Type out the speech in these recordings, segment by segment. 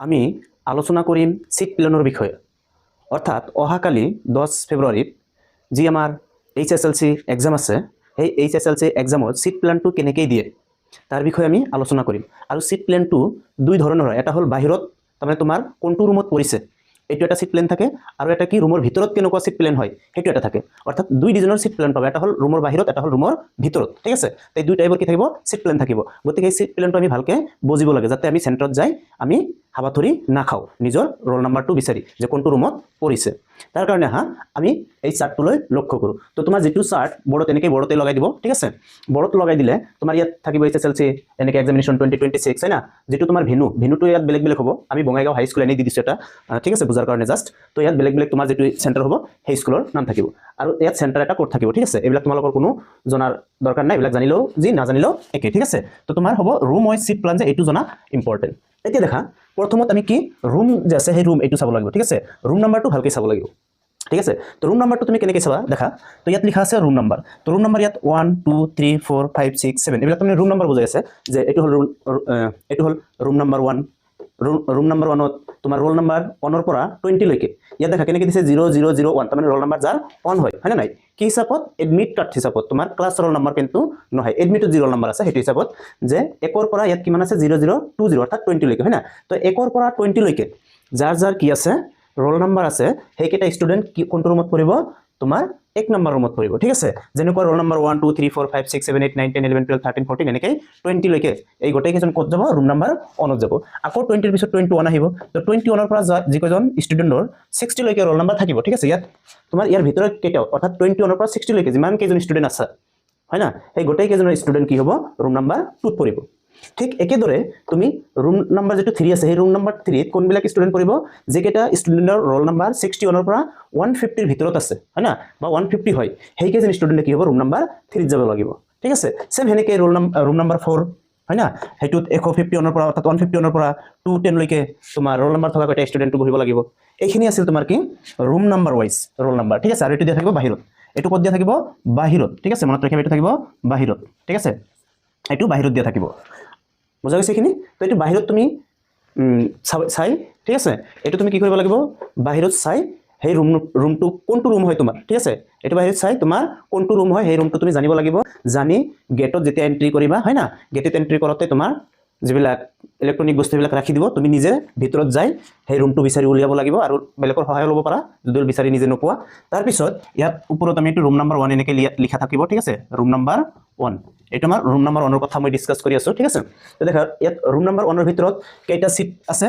আমি আলোচনা কৰিম সিট প্লেনৰ বিষয়ে অৰ্থাৎ অহাকালি 10 ফেব্ৰুৱাৰীত যি আমাৰ HSLC এক্সাম আছে সেই HSLC এক্সামত সিট প্লেনটো কেনেকৈ দিয়ে তাৰ বিষয়ে আমি আলোচনা কৰিম আৰু সিট প্লেনটো দুই ধৰণৰ হয় এটা হ'ল বাহিৰত তাৰমানে তোমাৰ কোনটো ৰুমত পৰিছে এইটো এটা সিট প্লেন থাকে আৰু এটা কি ৰুমৰ ভিতৰত কেনেকুৱা সিট প্লেন হয় সেইটো এটা থাকে অৰ্থাৎ দুই ডিজাইনৰ সিট প্লেন পাবে এটা হ'ল ৰুমৰ বাহিৰত এটা হ'ল ৰুমৰ ভিতৰত ঠিক আছে এই দুই টাইপৰ কি থাকিব সিট প্লেন থাকিব গতিকে এই সিট প্লেনটো আমি ভালকে বুজিব লাগে যাতে আমি সেন্টাৰত যাই আমি হাবাথুৰি নাখাও নিজৰ ৰোল নাম্বাৰটো বিচাৰি যে কোনটো ৰুমত পৰিছে তাৰ কাৰণে আমি এই চাৰ্টটোলৈ লক্ষ্য কৰো তো তোমাৰ যেটো চাৰ্ট বড়ত এনেকৈ বড়তে লগাই দিব ঠিক আছে বড়ত লগাই দিলে তোমাৰ ইয়াত থাকিব HSLC এনেকৈ এক্সামিনেশন 2026 হয় না যেটো তোমাৰ ভেনুটো ইয়াত বেলেগ বেলেগ হ'ব আমি বঙাইগাঁও হাই স্কুল এনে দি দিছো এটা ঠিক আছে বুজাৰ কাৰণে জাস্ট তো ইয়াত বেলেগ বেলেগ তোমাৰ যেটো সেন্টাৰ হ'ব সেই স্কুলৰ নাম থাকিব আৰু ইয়াত সেন্টাৰ এটা কোড থাকিব ঠিক আছে এইবিলাক তোমালোকৰ কোনো জনাৰ দৰকাৰ নাই এইবিলাক জানিলেও যি নাজানিলেও একে ঠিক আছে তো তোমাৰ হ'ব ৰুম ওয়াইজ সিট প্ল্যান যে এইটো জনা ইম্পৰ্টেন্ট এতিয়া দেখা প্ৰথমত আমি কি ৰুম যে আছে সেই ৰুম এইটো চাব লাগিব ঠিক আছে ৰুম নাম্বাৰটো ভালকৈ চাব লাগিব ঠিক আছে তো ৰুম নাম্বাৰটো তুমি কেনেকৈ চাবা দেখা তো ইয়াত লিখা আছে ৰুম নাম্বাৰ তো ৰুম নাম্বাৰ ইয়াত 1 2 3 4 5 6 7 এইবিলাক তুমি ৰুম নাম্বাৰ বুজাই আছে যে এইটো হ'ল ৰুম নাম্বাৰ 1 ৰুম নাম্বাৰ 1 তোমাৰ ৰোল নাম্বাৰ 1 ৰ পৰা 20 লৈকে ইয়াত দেখা কেনেকৈ দিছে 0001 তাৰমানে ৰোল নাম্বাৰ যাৰ 1 হয় না নাই কি হিচাপত এডমিট কাৰ্ড হিচাপত তোমাৰ ক্লাছ ৰোল নাম্বাৰ কিন্তু নহয় এডমিটত যি ৰোল নাম্বাৰ আছে সেইটো হিচাপত যে 1 ৰ পৰা ইয়াত কিমান আছে 0020 অৰ্থাৎ 20 লৈকে হয় না তো 1 ৰ পৰা 20 লৈকে যাৰ যাৰ কি আছে ৰোল নাম্বাৰ আছে সেইকেইটা ষ্টুডেন্ট কি কোনটো ৰুমত পৰিব তোমাৰ 1 নম্বৰ ৰুমত পৰিব ঠিক আছে যেনেকৈ ৰোল নাম্বাৰ 1 2 3 4 5 6 7 8 9 10 11 12 13 14 এনেকৈ 20 লৈকে এই গোটেই কেজন ক'ত যাব ৰুম নাম্বাৰ 1ত যাব আকৌ 20 ৰ পিছত 21 আহিব তো 21 ৰ পৰা যি কেজন ষ্টুডেন্টৰ 60 লৈকে ৰোল নাম্বাৰ থাকিব ঠিক আছে ইয়াত তোমাৰ ইয়াৰ ভিতৰত কেইটা অৰ্থাৎ 21 ৰ পৰা 60 লৈকে যিমান কেজন ষ্টুডেন্ট আছে হয় না এই গোটেই কেজনৰ ষ্টুডেন্ট কি হ'ব ৰুম নাম্বাৰ 2ত পৰিব ঠিক একেদৰে তুমি ৰুম নাম্বাৰ যেটো 3 আছে সেই ৰুম নাম্বাৰ 3 ত কোনবিলাক ষ্টুডেন্ট পৰিব যে কেটা ষ্টুডেন্টৰ ৰোল নাম্বাৰ 61 ৰ পৰা 150 ৰ ভিতৰত আছে হয় না বা 150 হয় সেই কেজন ষ্টুডেন্টে কি হ'ব ৰুম নাম্বাৰ 3 ত যাব লাগিব ঠিক আছে সেম হেনেকে ৰুম নাম্বাৰ 4 হয় না হেতুত 151 ৰ পৰা অৰ্থাৎ 151 ৰ পৰা 210 লৈকে তোমাৰ ৰোল নাম্বাৰ থকা কয়টা ষ্টুডেন্টটো বহিব লাগিব এইখিনি আছিল তোমাৰ কি room number wise roll number ঠিক আছে আৰু এটো দিয়া থাকিব বাহিৰত এটো ক'ত দিয়া থাকিব বাহিৰত ঠিক আছে মনত ৰাখিবা এটো থাকিব বাহিৰত ঠিক আছে এটো বাহিৰত দিয়া থাকিব বুজা গৈছে খিনি তো এটো বাহিৰত তুমি চাই ঠিক আছে এটো তুমি কি কৰিব লাগিব বাহিৰত চাই সেই ৰুমটো কোনটো ৰুম হয় তোমাৰ ঠিক আছে এটো বাহিৰত চাই তোমাৰ কোনটো ৰুম হয় সেই ৰুমটো তুমি জানিব লাগিব জানি গেটত যেতিয়া এন্ট্ৰি কৰিবা হয় না গেটত এন্ট্ৰি কৰতে তোমাৰ যিবিলাক ইলেক্ট্ৰনিক বস্তুবিলাক ৰাখি দিব তুমি নিজে ভিতৰত যাই সেই ৰুমটো বিচাৰি উলিয়াব লাগিব আৰু বেলেগৰ সহায় ল'ব পাৰা যদি বিচাৰি নিজে নোপোৱা তাৰ পিছত ইয়াত ওপৰত আমি এটো ৰুম নাম্বাৰ 1 এনেকৈ লিখা থাকিব ঠিক আছে ৰুম নাম্বাৰ 1 এটা আমাৰ ৰুম নাম্বাৰ 1 ৰ কথা মই ডিসকাস কৰি আছো ঠিক আছে তো দেখা ইয়াত ৰুম নাম্বাৰ 1 ৰ ভিতৰত কেইটা সিট আছে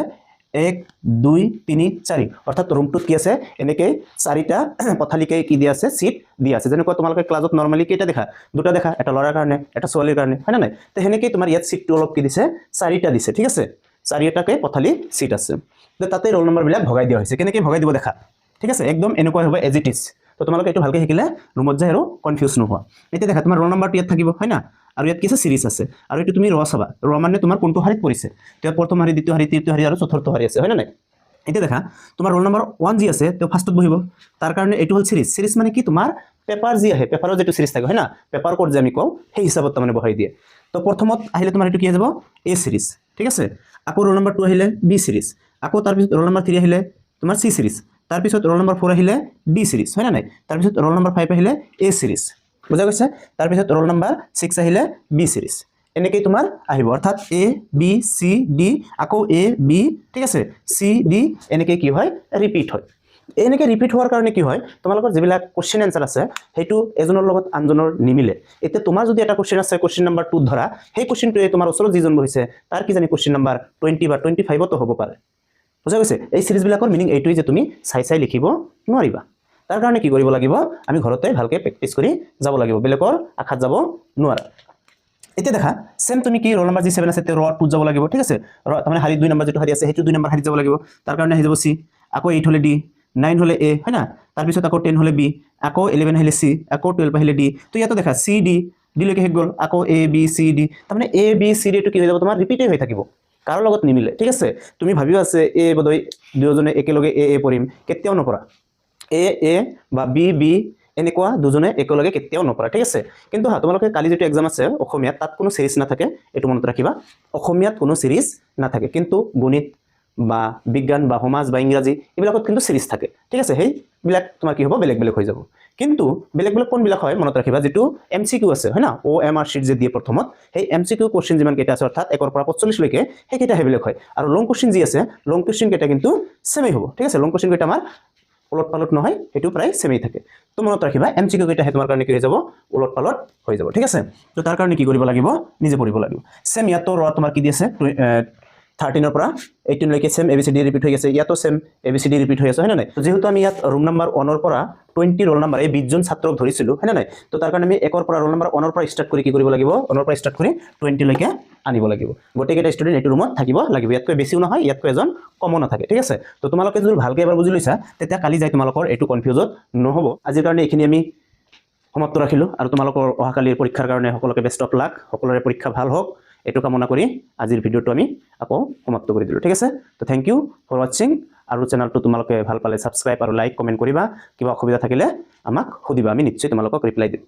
1 2 3 4 অৰ্থাৎ ৰুমটোত কি আছে এনেকৈ চাৰিটা পথালিকে কি দিয়া আছে সিট দিয়া আছে যেনেকৈ তোমালোকে ক্লাছত নরমালি কেইটা দেখা দুটা দেখা এটা লৰাৰ কাৰণে এটা ছোৱালীৰ কাৰণে হয় না নাই তো হেনেকৈ তোমাৰ ইয়াত সিটটো অলপ কি দিছে চাৰিটা দিছে ঠিক আছে চাৰিটাকে পথালি সিট আছে তো তাতে ৰোল নাম্বাৰ বিলাক ভগাই দিয়া হৈছে কেনেকৈ ভগাই দিব দেখা ঠিক আছে একদম এনেকুৱা হ'ব এজ ইট ইজ তো তোমালোকে এটো ভালকে শিকিলে ৰুমত যাই আৰু কনফিউজ নোহোৱা এতিয়া দেখা তোমাৰ ৰোল নাম্বাৰটো ইয়াত থাকিব হয় না আৰু ইয়াত কি আছে সিৰিজ আছে আৰু এটো তুমি ৰ চাবা ৰ মানে তোমাৰ কোনটো হাৰিত পৰিছে তো প্ৰথম হাৰি দ্বিতীয় হাৰি তৃতীয় হাৰি আৰু চতুৰ্থ হাৰি আছে হয় না নাই এতিয়া দেখা তোমাৰ ৰোল নাম্বাৰ 1 জি আছে তো ফাৰ্ষ্টত বহিব তাৰ কাৰণে এটো হল সিৰিজ মানে কি তোমাৰ পেপাৰ জি আহে পেপাৰৰ যেটো সিৰিজ থাকে হয় না পেপাৰ কোড যে আমি কও সেই হিচাপত মানে বহাই দিয়ে তো প্ৰথমত আহিলে তোমাৰ এটো কি যাব এ সিৰিজ ঠিক আছে আকৌ ৰোল নাম্বাৰ 2 আহিলে বি সিৰিজ আকৌ তাৰ পিছত ৰোল নাম্বাৰ 3 আহিলে তোমাৰ সি সিৰিজ তাৰ পিছত ৰোল নাম্বাৰ 4 আহিলে ডি সিৰিজ হয় না নাই তাৰ পিছত ৰোল নাম্বাৰ 5 আহিলে এ সিৰিজ বুজা গৈছে তাৰ পিছত ৰোল নাম্বাৰ 6 আহিলে বি সিৰিজ এনেকৈ তোমাৰ আহিব অৰ্থাৎ এ বি সি ডি আকৌ এ বি ঠিক আছে সি ডি এনেকৈ কি হয় ৰিপিট হয় এনেকৈ ৰিপিট হোৱাৰ কাৰণে কি হয় তোমালোকৰ যিবিলাক কোশ্চেন আনসাৰ আছে হেতু এজনৰ লগত আনজনৰ নিমিলে এতিয়া তোমাৰ যদি এটা কোশ্চেন আছে কোশ্চেন নাম্বাৰ 2 ধৰা সেই কোশ্চেনটোৱে তোমাৰ ওচৰত যিজন বহিছে তাৰ কি জানি কোশ্চেন নাম্বাৰ 20 বা 25 তো হ'ব পাৰে বুজা গৈছে এই সিৰিজ বিলাকৰ মিনিং এইটোই যে তুমি চাই লিখিব নোৱাৰিবা তাৰ কাৰণে কি কৰিব লাগিব আমি ঘৰতে ভালকে প্ৰেক্টিস কৰি যাব লাগিব বেলেগৰ আখাত যাব নোৱাৰা এতিয়া দেখা সেম তুমি কি ৰোল নাম্বাৰ জি 7 আছে তে ৰ 2 যাব লাগিব ঠিক আছে তাৰমানে হাৰি 2 নম্বৰ যেটো হাৰি আছে হেতু 2 নম্বৰ হাৰি যাব লাগিব তাৰ কাৰণে আহি যাব সি আকৌ 8 হলে ডি 9 হলে এ হয় না তাৰ পিছত আকৌ 10 হলে বি আকৌ 11 হলে সি আকৌ 12 হলে ডি তো ইয়াতো দেখা সি ডি ডি লৈকে গল আকৌ এ বি সি ডি তাৰমানে এ বি সি ডি টো কি হৈ যাব তোমাৰ ৰিপিট হৈ থাকিব কাৰো লগত নিমিলে ঠিক আছে তুমি ভাবিও আছে এ বদই দুজনে একেলগে এ পঢ়িম কেতিয়াও নপৰা এ বা বি বি এনেকুৱা দুজনে একেলগে কেতিয়াও নপৰা ঠিক আছে কিন্তু তোমালোকে কালি যেটো এক্সাম আছে অসমীয়া তাত কোনো সিরিজ না থাকে এটো মনত ৰাখিবা অসমীয়াত কোনো সিৰিজ না থাকে কিন্তু গণিত বা বিজ্ঞান বা সমাজ বা ইংৰাজী এইবিলাকত কিন্তু সিৰিজ থাকে ঠিক আছে সেইবিলাক তোমাৰ কি হ'ব বেলেগ বেলেগ হৈ যাব কিন্তু বেলেগ বেলেগ কোনবিলাক হয় মনত ৰাখিবা যেটো MCQ আছে হয় না OMR শীট যে দিয়ে প্ৰথমত সেই MCQ কোশ্চেন যিমান কেইটা আছে অৰ্থাৎ 1 পৰা 45 লৈকে সেই কেইটা হেবিলাক হয় আৰু লং কোশ্চেন যি আছে লং কোশ্চেন কেইটা কিন্তু সেমই হ'ব ঠিক আছে লং কোশ্চেন কেইটা আমাৰ উলট পালট নহয় এটো প্ৰায় সেমই থাকে তো মনত ৰাখিবা MCQ কেইটা তোমাৰ কাৰণে কি হৈ যাব উলট পালট হৈ যাব ঠিক আছে তো তাৰ কাৰণে কি কৰিব লাগিব নিজে পঢ়িব লাগিব সেম ইয়াতো ৰ তোমাৰ কি দি আছে 13 পৰা 18 লৈকে সেম ABCD ৰিপিট হৈ আছে ইয়াতো সেম ABCD ৰিপিট হৈ আছে হয় না নাই যেহেতু আমি ইয়াত ৰুম নাম্বাৰ 1 ৰ পৰা 20 ৰোল নাম্বাৰ এই 20 জন ছাত্ৰক ধৰিছিলো হয় না নাই তো তাৰ কাৰণে আমি 1 ৰ পৰা ৰোল নাম্বাৰ 1 ৰ পৰা ষ্টাৰ্ট কৰি কি কৰিব লাগিব 1 ৰ পৰা ষ্টাৰ্ট কৰি 20 লৈকে আনিব লাগিব গোটেইকেইটা ষ্টুডেন্ট এটো ৰুমত থাকিব লাগিব ইয়াতকৈ বেছিও নহয় ইয়াতকৈ এজন কমো নাথাকে ঠিক আছে তো তোমালোকে যদি ভালকৈ এবাৰ বুজি লৈছা তেতিয়া কালি যাই তোমালোকৰ এটো কনফিউজড নহব আজিৰ কাৰণে এইখিনি আমি সমাপ্ত ৰাখিলো আৰু তোমালোকৰ অহাকালিৰ পৰীক্ষাৰ কাৰণে সকলোকে বেষ্ট অফ লাক সকলোৰে পৰীক্ষা ভাল হোক এটো কামনা কৰি আজিৰ ভিডিওটো আমি আকৌ সমাপ্ত কৰি দিলো ঠিক আছে তো থ্যাংক ইউ ফৰ ওয়াচিং আৰু চেনেলটো তোমালোকে ভাল পালে সাবস্ক্ৰাইব আৰু লাইক কমেন্ট কৰিবা কিবা অসুবিধা থাকিলে আমাক সুধিবা আমি নিশ্চয় তোমালোকক ৰিপ্লাই দিম